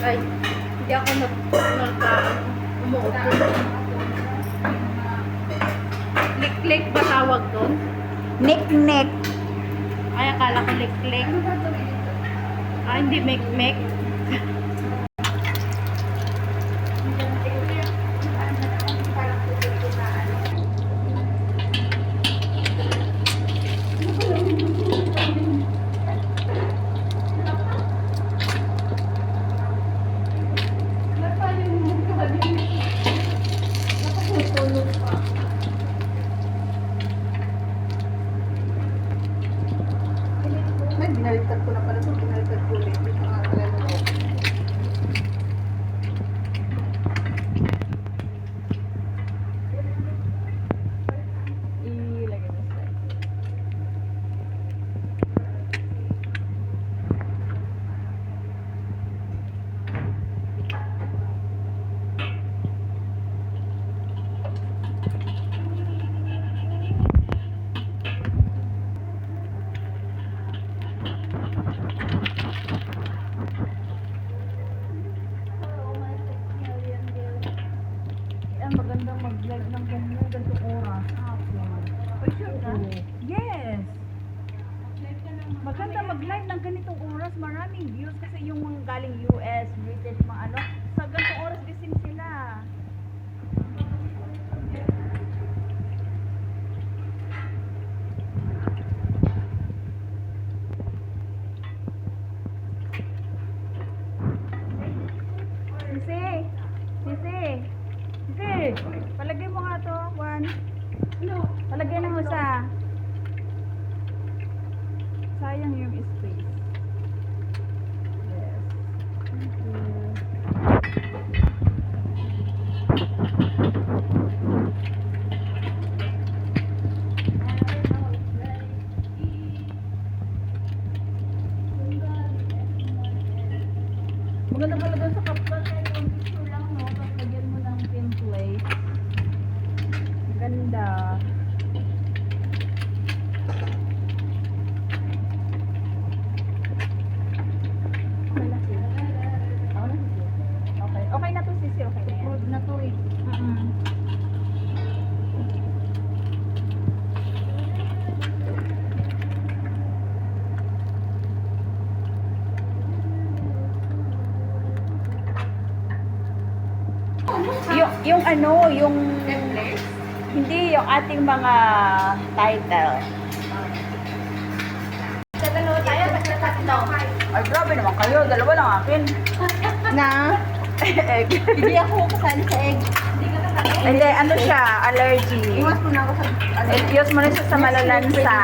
Ay, hindi ako umuupo. Lik-lik ba tawag doon? Nek-nek. Ay, akala ko lik-lik. Ah, hindi mek-mek. May binaliktad ko na pala ito. Binaliktad ko ulit. Ito nga pala mo. Ilagay mo sa magandang mag-vlog ng ganitong oras. Ay, sure ka? Yes! Maganda mag-live ng ganitong oras. Maraming views kasi yung mga galing US, British, mga ano. Sa ganitong oras gising sila. Sisi! Sisi! Sisi! Palagay mo nga to, Juan. Palagay na mo sa. Sayang yung space. Yes. Thank you. Maganda pala doon sa kapwa kaya yung picture lang, no? Tapos lagyan mo ng pin plate. Ganda. Okay na siya. Ako na siya. Okay. Okay na to, Sisi. Okay na yan. Good na to eh. Yung ano, yung hindi yung ating mga title. Sa dalawa tayo, basta tatlo. Ay, grabe naman kayo. Dalawa lang akin. Na? Egg. Hindi ako kasali sa egg. Hindi, ano siya? Allergy. Iwas mo na ako sa... Iwas mo na siya sa malalansa.